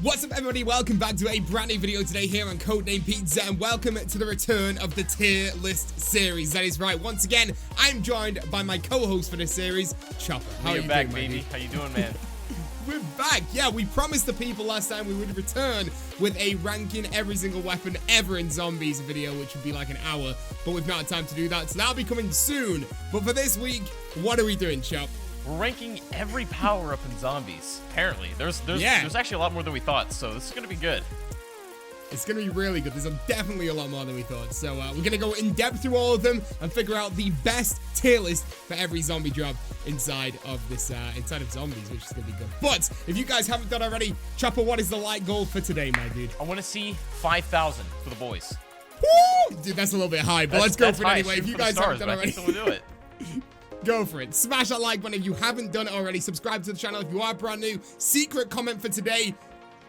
What's up, everybody? Welcome back to a brand new video today here on CodeNamePizza, and welcome to the return of the tier list series. That is right. Once again, I'm joined by my co-host for this series, Chopper. How are you back, doing, baby? How you doing, man? We're back. Yeah, we promised the people last time we would return with a ranking every single weapon ever in zombies video, which would be like an hour, but we've not had time to do that, so that'll be coming soon. But for this week, what are we doing, Chop? We're ranking every power-up in zombies. Apparently, there's actually a lot more than we thought, so this is gonna be good. It's gonna be really good. There's definitely a lot more than we thought. So we're gonna go in depth through all of them and figure out the best tier list for every zombie drop inside of this inside of zombies, which is gonna be good. But if you guys haven't done already, Chopper, what is the like goal for today, my dude? I want to see 5,000 for the boys. Woo! Dude, that's a little bit high, but let's go for it anyway. If you guys haven't done already, we'll do it. Go for it. Smash that like button if you haven't done it already. Subscribe to the channel if you are brand new. Secret comment for today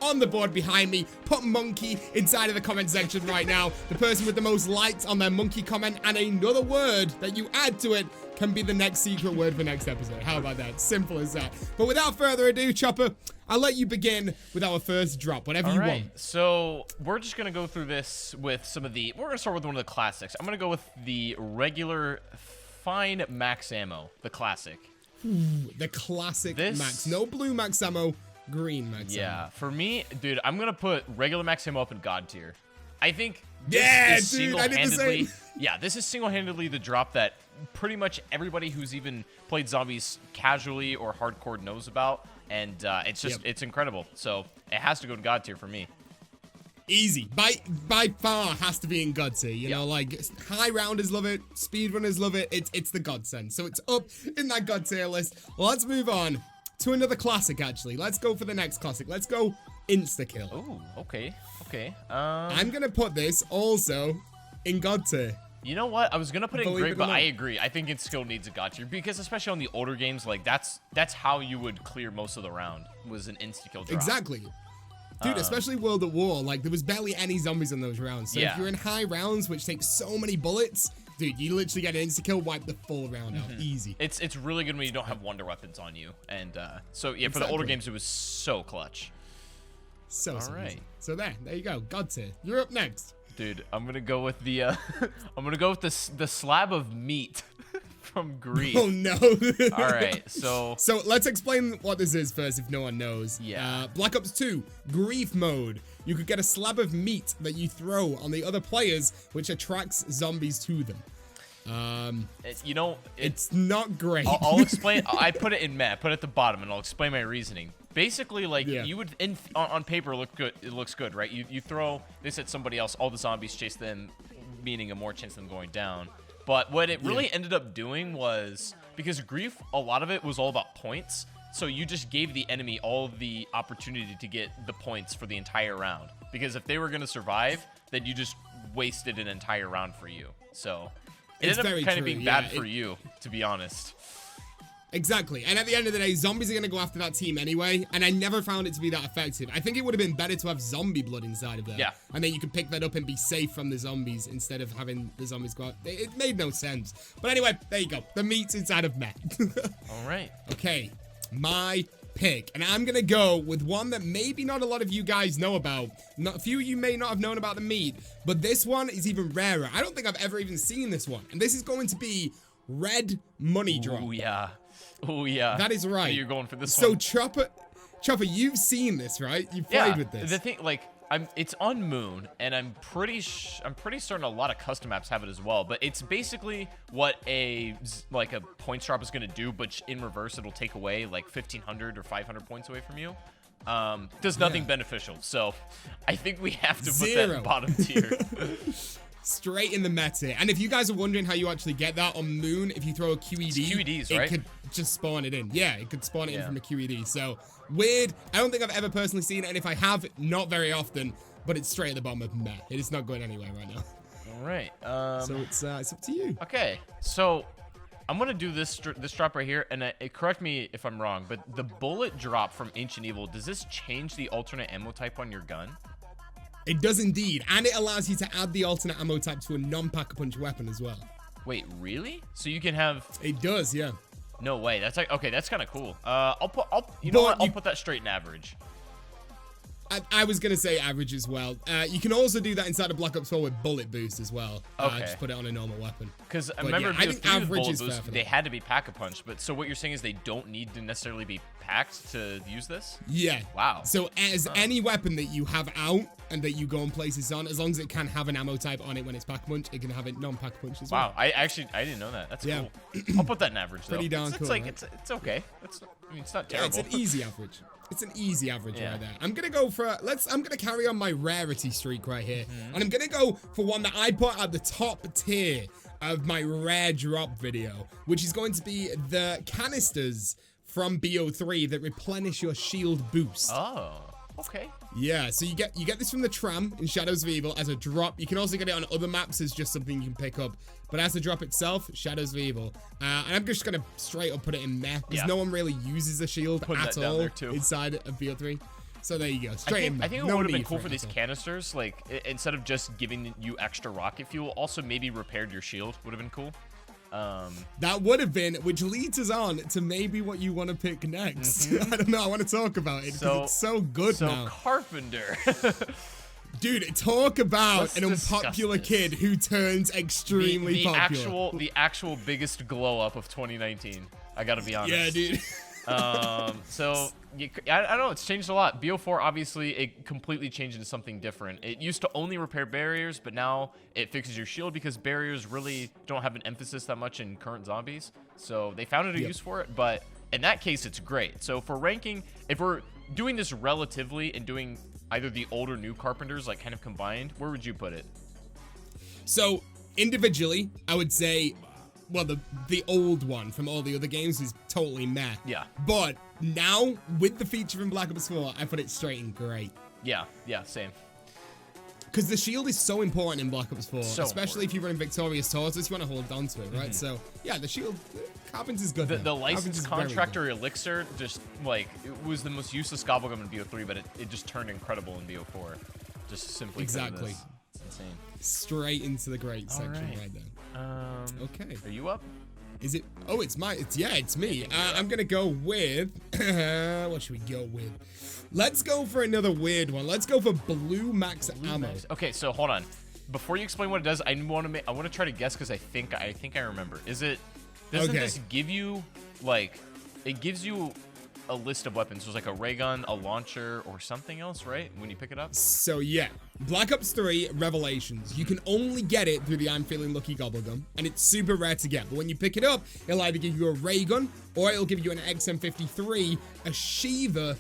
on the board behind me. Put monkey inside of the comment section right now. The person with the most likes on their monkey comment and another word that you add to it can be the next secret word for next episode. How about that? Simple as that. But without further ado, Chopper, I'll let you begin with our first drop, whatever you want. So we're just going to go through this with some of the... We're going to start with one of the classics. I'm going to go with the regular... Fine max ammo, the classic. The classic max. No blue max ammo, green max ammo. Yeah, for me, dude, I'm gonna put regular max ammo up in God tier. I think this is dude, I did the same. Yeah, this is single-handedly the drop that pretty much everybody who's even played zombies casually or hardcore knows about, and it's just it's incredible. So it has to go to God tier for me. Easy. By far has to be in God tier. You know, like high rounders love it, speedrunners love it. It's the godsend. So it's up in that God tier list. Well, let's move on to another classic, actually. Let's go for the next classic. Let's go Insta-kill. Oh, okay. I'm going to put this also in God tier. You know what? I was going to put it in great, but I agree. I think Insta-kill needs a God tier because especially on the older games, like that's how you would clear most of the round was an Insta-kill drop. Exactly. Dude, especially World at War, like, there was barely any zombies in those rounds. So if you're in high rounds, which take so many bullets, dude, you literally get an insta-kill, wipe the full round out. Easy. It's really good when you don't have wonder weapons on you. And so, yeah, for the older games, it was so clutch. So easy. So there you go. God tier. You're up next. Dude, I'm going to go with the, I'm going to go with the slab of meat. From Grief. Oh no. All right, so let's explain what this is first if no one knows. Yeah. Black Ops 2 Grief mode. You could get a slab of meat that you throw on the other players, which attracts zombies to them. You know, it's not great. I'll explain. I put it in map, put it at the bottom, and I'll explain my reasoning. Basically, like you would on paper look good. It looks good, right? You throw this at somebody else, all the zombies chase them, meaning a more chance of them going down. But what it really ended up doing was, because Grief, a lot of it was all about points, so you just gave the enemy all the opportunity to get the points for the entire round. Because if they were going to survive, then you just wasted an entire round for you. So it ended up kind of being bad for you, to be honest. Exactly. And at the end of the day, zombies are going to go after that team anyway. And I never found it to be that effective. I think it would have been better to have zombie blood inside of there. Yeah. And then you could pick that up and be safe from the zombies instead of having the zombies go out. It made no sense. But anyway, there you go. The meat's inside of mech. All right. Okay. My pick. And I'm going to go with one that maybe not a lot of you guys know about. A few of you may not have known about the meat. But this one is even rarer. I don't think I've ever even seen this one. And this is going to be red money drop. Oh, yeah. Oh, yeah. That is right. So you're going for this So, one. Chopper, you've seen this, right? You've played with this. The thing, like, it's on Moon, and I'm pretty certain a lot of custom maps have it as well. But it's basically what a points drop is going to do, but in reverse, it'll take away, like, 1,500 or 500 points away from you. Does nothing beneficial. So, I think we have to put that in bottom tier. Straight in the meta. And if you guys are wondering how you actually get that on Moon, if you throw a QED, QEDs, right? It could just spawn it in. Yeah, it could spawn it in from a QED. So, weird. I don't think I've ever personally seen it, and if I have, not very often, but it's straight at the bottom of meh. It is not going anywhere right now. All right. So, it's up to you. Okay. So, I'm going to do this drop right here, and correct me if I'm wrong, but the bullet drop from Ancient Evil, does this change the alternate ammo type on your gun? It does indeed, and it allows you to add the alternate ammo type to a non-pack-a-punch weapon as well. Wait, really? So you can have... It does, yeah. No way. That's like, okay. That's kind of cool. I'll put that straight in average. I was going to say average as well. You can also do that inside of Black Ops 4 with bullet boost as well. Okay. Just put it on a normal weapon. Because I remember I think average is fair boost, for they that. had to be pack-a-punch. But so what you're saying is they don't need to necessarily be packed to use this? Yeah. Wow. So as any weapon that you have out and that you go and place this on, as long as it can have an ammo type on it when it's pack-a-punch, it can have a non-pack-a-punch as well. Wow. I didn't know that. That's cool. I'll put that in average, though. Pretty darn it's cool, like, right? it's okay. I mean, it's not Yeah, terrible. it's an easy average. It's an easy average Yeah. right there. I'm gonna go for I'm gonna carry on my rarity streak right here, and I'm gonna go for one that I put at the top tier of my rare drop video, which is going to be the canisters from BO3 that replenish your shield boost. Oh, okay. Yeah, so you get this from the tram in Shadows of Evil as a drop. You can also get it on other maps as just something you can pick up. But as a drop itself, Shadows of Evil. And I'm just gonna straight up put it in meh, because no one really uses a shield at all inside of BO3. So there you go, straight in meh. I think it would have been cool for these canisters, like instead of just giving you extra rocket fuel, also maybe repaired your shield would have been cool. That would have been, which leads us on to maybe what you want to pick next. I don't know, I want to talk about it because it's so good now. So Carpenter. Dude, talk about Let's an unpopular kid who turns extremely popular. The actual biggest glow up of 2019. I gotta be honest. Yeah, dude. So I don't know. It's changed a lot. BO4 obviously it completely changed into something different. It used to only repair barriers, but now it fixes your shield because barriers really don't have an emphasis that much in current zombies. So they found a use for it, but in that case, it's great. So for ranking, if we're doing this relatively and doing either the old or new Carpenters, like kind of combined, where would you put it? So individually, I would say, well, the old one from all the other games is totally meh. Yeah. But now, with the feature from Black Ops 4, I put it straight in great. Yeah, same. Because the shield is so important in Black Ops 4, So especially if you're running Victorious Tortoise, you want to hold on to it, right? So, yeah, the shield, Carpenter's good. The licensed contractor elixir just, like, it was the most useless gobblegum in BO3, but it just turned incredible in BO4. Just simply exactly. It's insane. Straight into the great section right there. Okay. Are you up? Is it? Oh, it's me. I'm gonna go with. What should we go with? Let's go for another weird one. Let's go for blue max ammo. Okay, so hold on. Before you explain what it does, I want to try to guess because I think I remember. Doesn't this give you like? It gives you a list of weapons. There's like a ray gun, a launcher, or something else, right? When you pick it up. So yeah, Black Ops 3 Revelations. You can only get it through the I'm Feeling Lucky Gobblegum, and it's super rare to get. But when you pick it up, it'll either give you a ray gun, or it'll give you an XM53, a Shiva,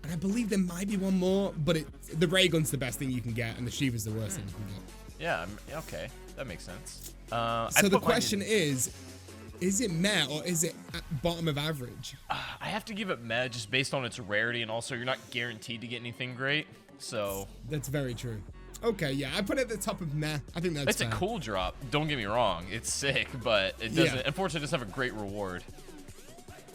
and I believe there might be one more. But the ray gun's the best thing you can get, and the Shiva's the worst thing you can get. Yeah. Okay, that makes sense. So the question is it meh or is it at bottom of average? I have to give it meh just based on its rarity, and also you're not guaranteed to get anything great. So that's very true. Okay, yeah, I put it at the top of meh. I think that's fair. It's a cool drop. Don't get me wrong, it's sick, but it doesn't. Unfortunately, it doesn't have a great reward.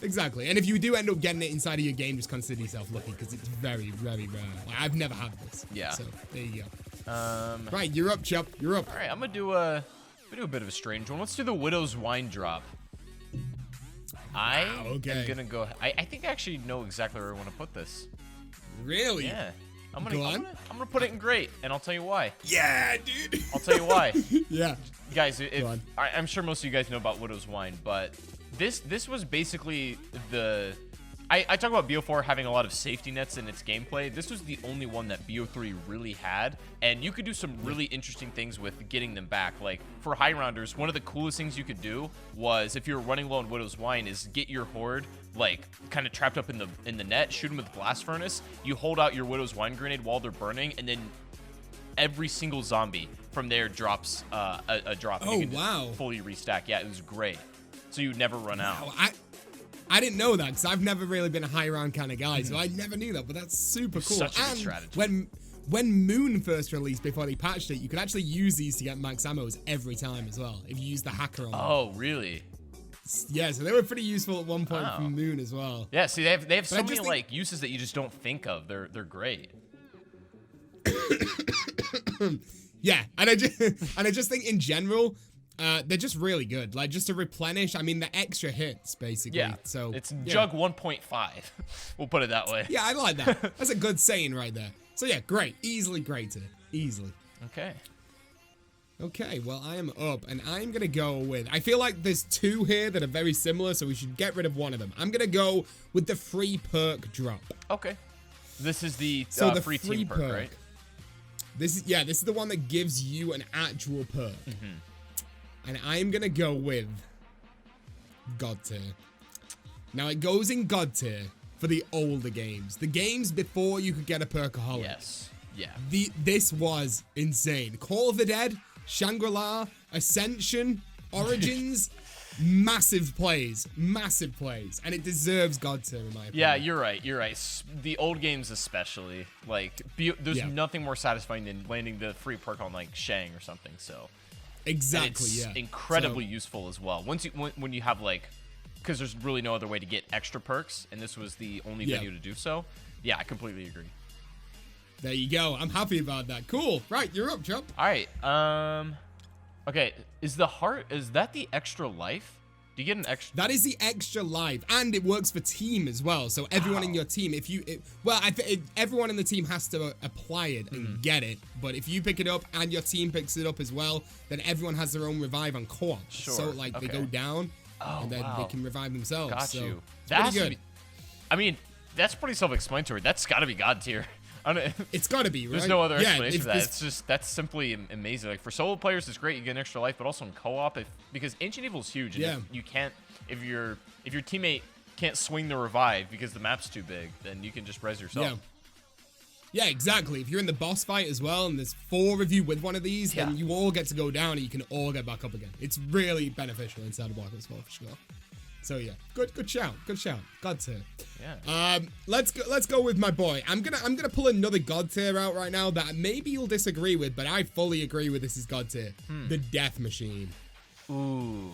Exactly, and if you do end up getting it inside of your game, just consider yourself lucky because it's very, very rare. Like, I've never had this. Yeah. So there you go. Right, you're up, Chup. You're up. All right, I'm gonna do a bit of a strange one. Let's do the Widow's Wine drop. I'm gonna go. I think I actually know exactly where I want to put this. Really? Yeah. I'm gonna put it in great, and I'll tell you why. Yeah, dude. I'll tell you why. Yeah. Guys, I'm sure most of you guys know about Widow's Wine, but this was basically the. I talk about BO4 having a lot of safety nets in its gameplay. This was the only one that BO3 really had, and you could do some really interesting things with getting them back. Like, for high rounders, one of the coolest things you could do was, if you're running low on Widow's Wine, is get your horde, like, kind of trapped up in the net, shoot them with Blast Furnace, you hold out your Widow's Wine grenade while they're burning, and then every single zombie from there drops a drop. Oh, wow. Fully restack. Yeah, it was great. So you never run out. I didn't know that because I've never really been a high round kind of guy, so I never knew that, but that's super cool. Such a good strategy. When Moon first released before they patched it, you could actually use these to get max ammos every time as well, if you use the hacker on them. Oh, really? Yeah, so they were pretty useful at one point from Moon as well. Yeah, see, they have so many like uses that you just don't think of. They're great. Yeah, and I just think in general, they're just really good. Like, just to replenish, I mean, the extra hits, basically. Yeah, so it's Jug 1.5. We'll put it that way. Yeah, I like that. That's a good saying right there. So yeah, great. Easily great tier. Easily. Okay. Okay, well, I am up, and I'm going to go with... I feel like there's two here that are very similar, so we should get rid of one of them. I'm going to go with the free perk drop. Okay. This is the, the free team perk, right? This is the one that gives you an actual perk. And I'm going to go with God tier. Now, it goes in God tier for the older games. The games before you could get a perkaholic. Yes. Yeah. This was insane. Call of the Dead, Shangri-La, Ascension, Origins, massive plays, and it deserves God tier in my opinion. Yeah, you're right. The old games especially, like, there's nothing more satisfying than landing the free perk on like Shang or something. So exactly, and it's incredibly useful as well. When you have like, because there's really no other way to get extra perks, and this was the only venue to do so. Yeah, I completely agree. There you go. I'm happy about that. Cool. Right, you're up, Chump. All right. Okay. Is that the extra life? Do you get an extra? That is the extra life, and it works for team as well. So everyone in your team, everyone in the team has to apply it and get it. But if you pick it up and your team picks it up as well, then everyone has their own revive on co-op. Sure. So like they go down, and then they can revive themselves. Got so you. That's pretty good. I mean, that's pretty self-explanatory. That's got to be God tier. It's got to be, right? There's no other explanation for that. That's simply amazing. Like for solo players, it's great. You get an extra life, but also in co-op, because Ancient Evil is huge. And if you can't, if your teammate can't swing the revive because the map's too big, then you can just res yourself. Yeah, exactly. If you're in the boss fight as well, and there's 4 of you with one of these, then you all get to go down, and you can all get back up again. It's really beneficial inside of block as well, for sure. So yeah, good shout. God tier. Yeah. Let's go with my boy. I'm gonna pull another God tier out right now that maybe you'll disagree with, but I fully agree with this is God tier. The Death Machine. Ooh.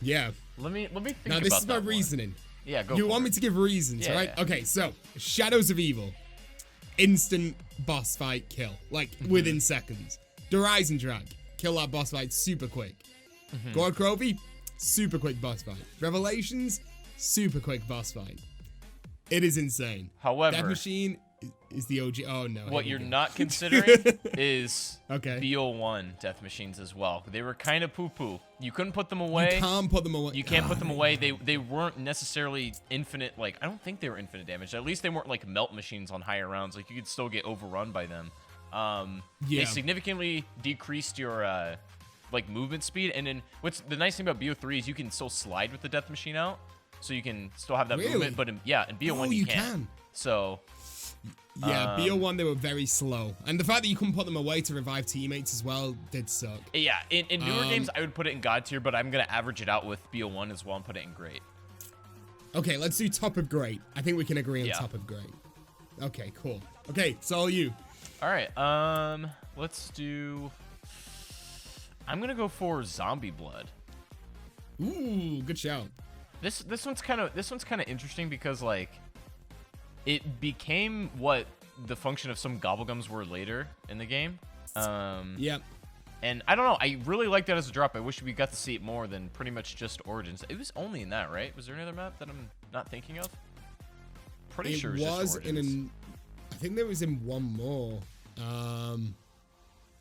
Yeah. Let me think now about this is my that reasoning. One. Yeah, go. You want me to give reasons, right? Yeah. Okay, so Shadows of Evil, instant boss fight kill, like within seconds. Eisendrache, kill that boss fight super quick. God Krovi, super quick boss fight. Revelations, super quick boss fight. It is insane. However, Death Machine is the OG. Oh no. What you're not considering is BO1 Death Machines as well. They were kind of poo-poo. You couldn't put them away. You can't put them away. You can't put them away. They weren't necessarily infinite. Like, I don't think they were infinite damage. At least they weren't like melt machines on higher rounds. Like, you could still get overrun by them. They significantly decreased your like movement speed, and then what's the nice thing about BO3 is you can still slide with the Death Machine out, so you can still have that movement. But in BO1 you can. So yeah, BO1 they were very slow, and the fact that you couldn't put them away to revive teammates as well did suck. Yeah, in newer games I would put it in God tier, but I'm gonna average it out with BO1 as well and put it in great. Okay, let's do top of great. I think we can agree on top of great. Okay, cool. Okay, it's all you. All right, let's do. I'm gonna go for Zombie Blood. Ooh, good shout. This one's kind of interesting because like it became what the function of some gobblegums were later in the game. Yep. And I don't know. I really like that as a drop. I wish we got to see it more than pretty much just Origins. It was only in that, right? Was there another map that I'm not thinking of? Pretty sure it was just Origins. I think there was in one more.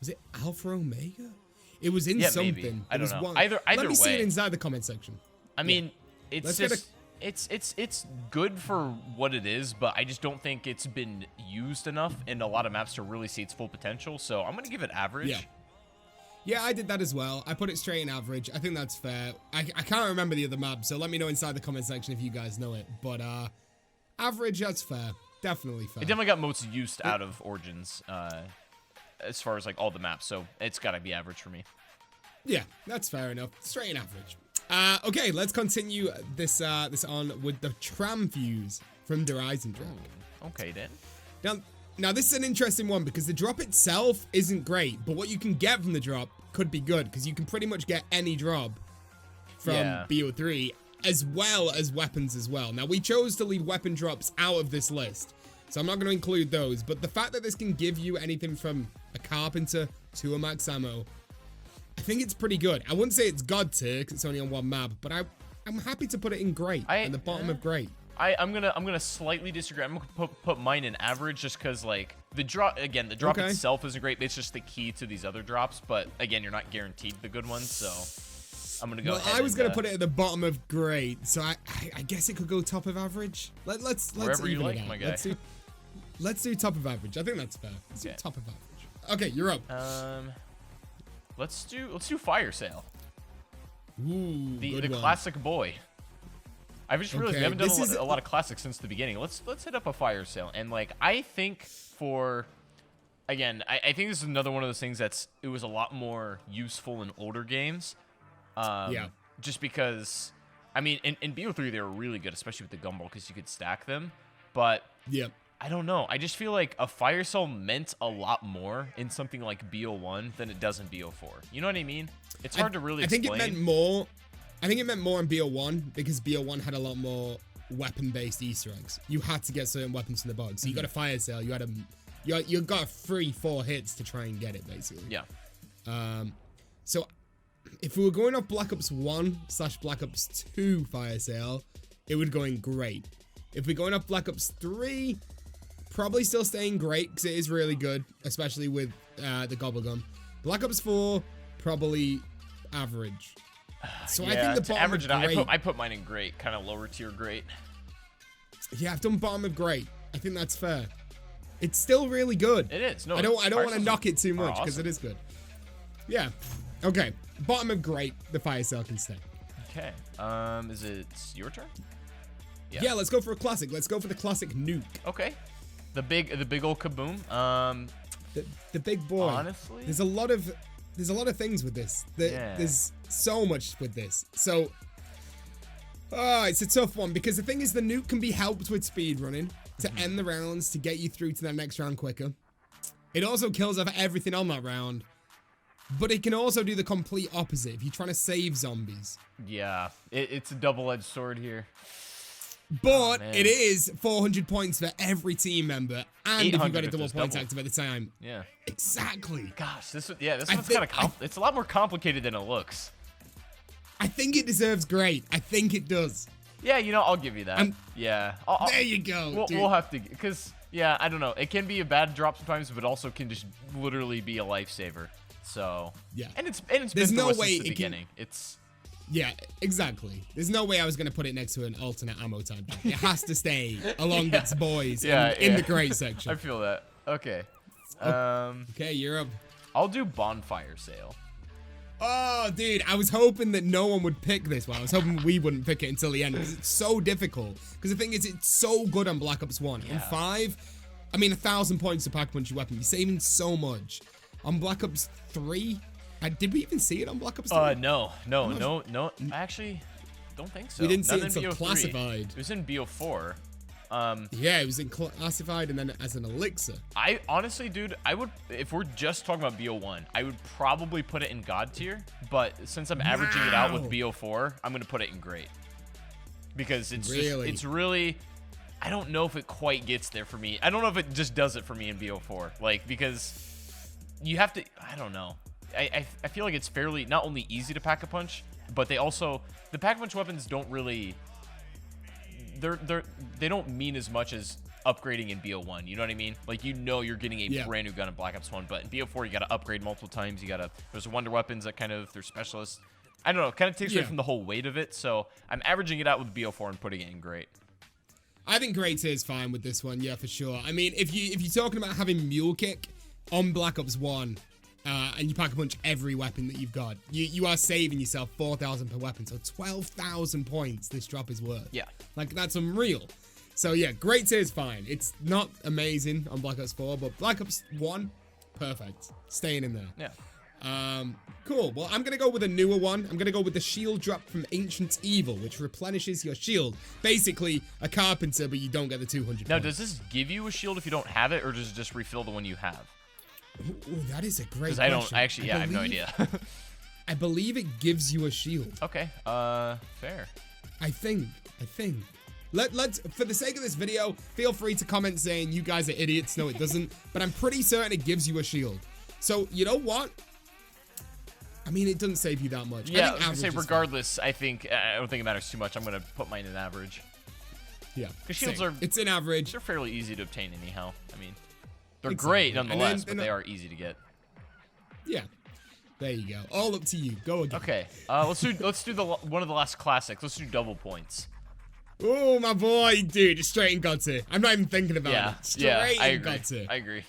Was it Alpha Omega? It was in something. Maybe. I don't know. One. Either Let me way. see it inside the comment section. I mean, it's just it's good for what it is, but I just don't think it's been used enough in a lot of maps to really see its full potential. So I'm gonna give it average. Yeah, I did that as well. I put it straight in average. I think that's fair. I can't remember the other map, so let me know inside the comment section if you guys know it. But average, that's fair. Definitely fair. It definitely got most used out of Origins, as far as like all the maps, so it's gotta be average for me. Yeah, that's fair enough. Straight in average. Okay, let's continue this on with the Tram Fuse from the Eisendrache. Okay then. Now this is an interesting one because the drop itself isn't great, but what you can get from the drop could be good because you can pretty much get any drop from BO3 as well as weapons as well. Now we chose to leave weapon drops out of this list, so I'm not going to include those, but the fact that this can give you anything from a Carpenter to a max ammo, I think it's pretty good. I wouldn't say it's God tier because it's only on one map, but I'm happy to put it in great, at the bottom of great. I'm gonna slightly disagree. I'm gonna put mine in average just because like the drop itself isn't great. It's just the key to these other drops. But again, you're not guaranteed the good ones, so I'm gonna go. Well, I was gonna put it at the bottom of great, so I guess it could go top of average. Let's wherever you even like, it out. my guy. Let's do top of average. I think that's fair. Let's do top of average. Okay, you're up. Let's do fire sale. Ooh, the classic boy. I just realized we haven't done a lot of classics since the beginning. Let's hit up a fire sale. And like I think I think this is another one of those things it was a lot more useful in older games. Just because I mean in BO3 they were really good, especially with the gumball because you could stack them. But I don't know. I just feel like a fire cell meant a lot more in something like BO1 than it does in BO4. You know what I mean? It's hard to really explain. I think it meant more in BO1 because BO1 had a lot more weapon-based Easter eggs. You had to get certain weapons from the box. So you got a fire sale. You got 3-4 hits to try and get it basically. Yeah. So if we were going off Black Ops 1/Black Ops 2 fire sale, it would go in great. If we're going off Black Ops 3, probably still staying great because it is really good, especially with the Gobblegum. Black Ops 4, probably average. So I think the bottom average of great. I put mine in great, kind of lower tier great. Yeah, I've done bottom of great. I think that's fair. It's still really good. It is. No, I don't want to knock it too much because it is good. Yeah. Okay. Bottom of great. The fire sale can stay. Okay. Is it your turn? Yeah. Let's go for a classic. Let's go for the classic Nuke. Okay. The big old kaboom. The big boy. Honestly, there's a lot of things with this. There's so much with this. So, it's a tough one because the thing is the Nuke can be helped with speed running to end the rounds to get you through to that next round quicker. It also kills off everything on that round, but it can also do the complete opposite if you're trying to save zombies. Yeah, it's a double-edged sword here. But it is 400 points for every team member, and if you've got a double point active at the time. Yeah. Exactly. Gosh, this one's kind of it's a lot more complicated than it looks. I think it deserves great. I think it does. Yeah, I'll give you that. Yeah. There you go. We'll have to, because I don't know. It can be a bad drop sometimes, but also can just literally be a lifesaver. So yeah, and it's been since the beginning. Yeah, exactly. There's no way I was going to put it next to an alternate ammo time. It has to stay along its boys in the great section. I feel that. Okay. Okay, you're up. I'll do Bonfire Sale. Oh, dude, I was hoping that no one would pick this one. I was hoping we wouldn't pick it until the end because it's so difficult. Because the thing is, it's so good on Black Ops 1. On 5, I mean, 1,000 points to pack punch your weapon. You're saving so much. On Black Ops 3... did we even see it on Black Ops 3? No. I actually don't think so. We didn't see it until until Classified. It was in BO4. Yeah, it was in Classified and then as an elixir. I honestly, dude, if we're just talking about BO1, I would probably put it in God tier. But since I'm averaging it out with BO4, I'm gonna put it in great because it's really. I don't know if it quite gets there for me. I don't know if it just does it for me in BO4, like because you have to. I don't know. I feel like it's fairly not only easy to pack a punch, but the pack a punch weapons don't really they don't mean as much as upgrading in BO1. You know what I mean? Like you're getting a brand new gun in Black Ops 1, but in BO4 you got to upgrade multiple times. There's wonder weapons that they're specialists. I don't know, kind of takes away from the whole weight of it. So I'm averaging it out with BO4 and putting it in great. I think great tier is fine with this one, yeah, for sure. I mean, if you're talking about having mule kick on Black Ops 1. And you pack a punch every weapon that you've got. You are saving yourself 4,000 per weapon, so 12,000 points this drop is worth. Yeah. Like, that's unreal. So, yeah, great tier is fine. It's not amazing on Black Ops 4, but Black Ops 1, perfect. Staying in there. Yeah. Cool. Well, I'm going to go with a newer one. I'm going to go with the shield drop from Ancient Evil, which replenishes your shield. Basically, a Carpenter, but you don't get the 200 Now, points. does this give you a shield if you don't have it, or does it just refill the one you have? Ooh, that is a great question. Because I have no idea. I believe it gives you a shield. Okay, fair. I think. Let's, for the sake of this video, feel free to comment saying you guys are idiots. No, it doesn't. But I'm pretty certain it gives you a shield. So, you know what? I mean, it doesn't save you that much. Yeah, I was gonna say regardless, I don't think it matters too much. I'm gonna put mine in average. Yeah. Because shields it's an average. They're fairly easy to obtain anyhow. I mean, they're Exactly. great nonetheless, then but they are easy to get. Yeah. There you go. All up to you. Go again. Okay. Let's do one of the last classics. Let's do double points. Oh, my boy, dude, straight in Godtier. I'm not even thinking about it. Straight in Godtier. I agree.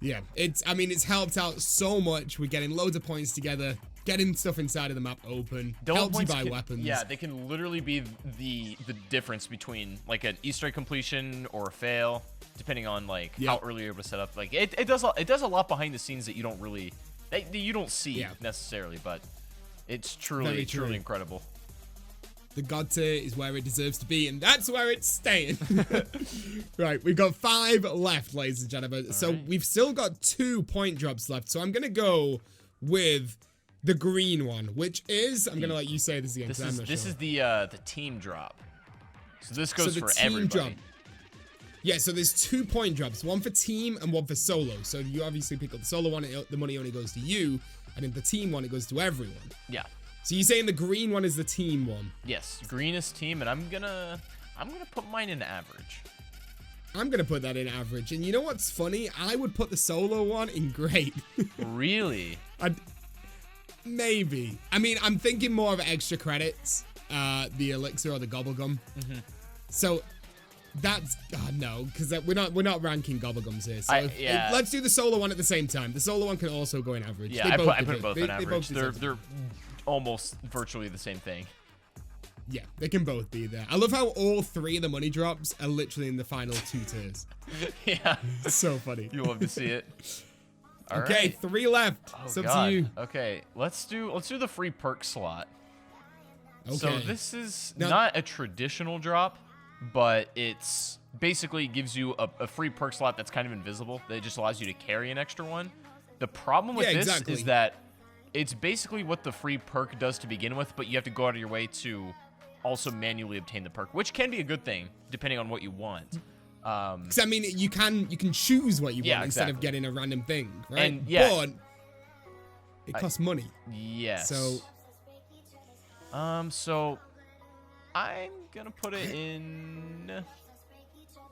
Yeah, it's helped out so much. We're getting loads of points together, getting stuff inside of the map open, helps you buy weapons. Yeah, they can literally be the difference between like an Easter egg completion or a fail, depending on like how early you're able to set up. Like it does a lot behind the scenes that you don't really you don't see necessarily, but it's truly incredible. The Godtier is where it deserves to be, and that's where it's staying. Right, we've got 5 left, ladies and gentlemen. So we've still got 2 point drops left. So I'm gonna go with the green one, which is I'm gonna let you say this again. This is the team drop. So this goes for everybody. Drop. Yeah, so there's 2 point drops, one for team and one for solo. So you obviously pick up the solo one, the money only goes to you, and in the team one, it goes to everyone. Yeah. So you're saying the green one is the team one? Yes, green is team, and I'm gonna put mine in average. I'm gonna put that in average, and you know what's funny? I would put the solo one in great. Really? Maybe. I mean, I'm thinking more of extra credits, the elixir or the gobblegum. So that's no, because we're not ranking gobblegums here. So let's do the solo one at the same time. The solo one can also go in average. Yeah, I put them both in average. They're almost virtually the same thing. Yeah, they can both be there. I love how all 3 of the money drops are literally in the final 2 tiers. Yeah. It's so funny. You love to see it. All okay, right. 3 left. Oh, it's up to you. Okay, let's do the free perk slot. Okay. So this is not a traditional drop, but it's basically gives you a free perk slot that's kind of invisible. That just allows you to carry an extra one. The problem with this is that it's basically what the free perk does to begin with, but you have to go out of your way to also manually obtain the perk, which can be a good thing depending on what you want. Because I mean, you can choose what you want instead of getting a random thing, right? And but it costs money. Yes. So I'm gonna put it in.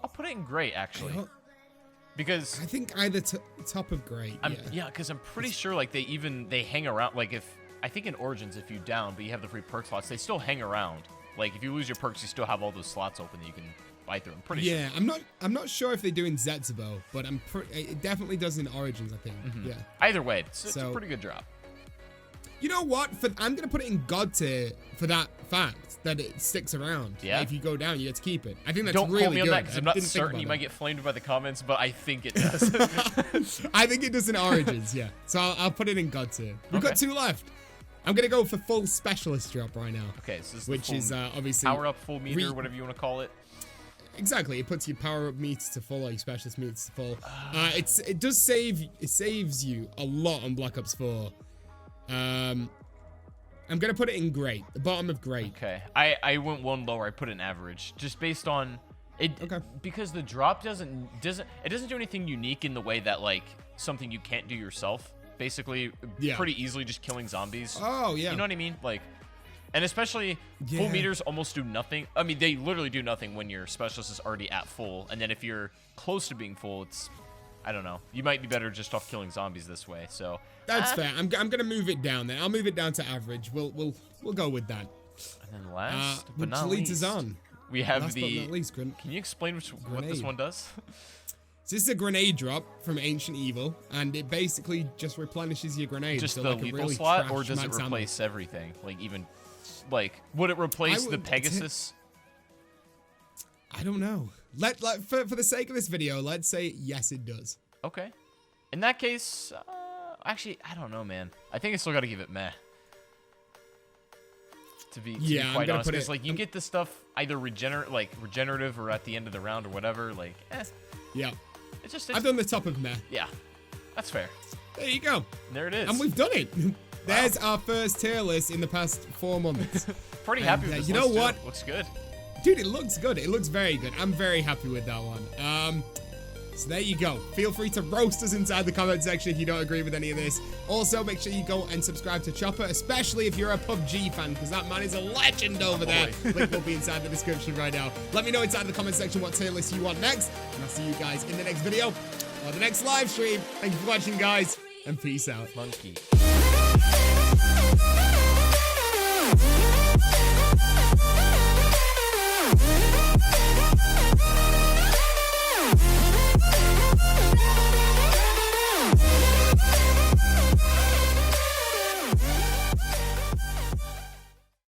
I'll put it in gray actually, because I think either top of gray. Yeah, because I'm pretty sure like they hang around. Like I think in Origins, if you down but you have the free perk slots, they still hang around. Like if you lose your perks, you still have all those slots open that you can buy through. I'm pretty sure. Yeah, I'm not sure if they do in Zetsubo, but it definitely does in Origins, I think. Yeah. Either way, it's a pretty good drop. You know what? I'm gonna put it in Godtier for that fact that it sticks around. Yeah. If you go down, you get to keep it. I think that's Don't really quote me on good. that because I'm not certain. You might get flamed by the comments, but I think it does. I think it does in Origins. Yeah. So I'll put it in Godtier. We've got 2 left. I'm gonna go for full specialist drop right now. Okay, so this is which is obviously power up full meter, whatever you want to call it. Exactly, it puts your power up meters to full or your specialist meters to full. It saves you a lot on Black Ops 4. I'm gonna put it in great, the bottom of great. Okay, I went 1 lower. I put it in average, just based on it. Okay. Because the drop doesn't do anything unique in the way that like something you can't do yourself. Basically, pretty easily just killing zombies. Oh yeah. You know what I mean? Like, and especially full meters almost do nothing. I mean, they literally do nothing when your specialist is already at full, and then if you're close to being full, it's, I don't know. You might be better just off killing zombies this way. So that's fair. I'm gonna move it down there. I'll move it down to average. We'll go with that. And then last but which not leads least, us on. We have last the. But not least, can you explain what this one does? So this is a grenade drop from Ancient Evil, and it basically just replenishes your grenades. Just so the like lethal really slot, or does it replace everything? Like even, like would it replace the Pegasus? I don't know. For the sake of this video, let's say yes, it does. Okay. In that case, actually, I don't know, man. I think I still got to give it meh. To be quite honest, because like you get the stuff either regenerative or at the end of the round or whatever. Like, yeah. It's I've done the top of meh. Yeah, that's fair. There you go. There it is. And we've done it. There's our first tier list in the past 4 months. Pretty happy with this. You know what? Looks good. Dude, it looks good. It looks very good. I'm very happy with that one. So there you go. Feel free to roast us inside the comment section if you don't agree with any of this. Also, make sure you go and subscribe to Chopper, especially if you're a PUBG fan, because that man is a legend over there. Link will be inside the description right now. Let me know inside the comment section what tier list you want next, and I'll see you guys in the next video or the next live stream. Thank you for watching, guys, and peace out. Monkey.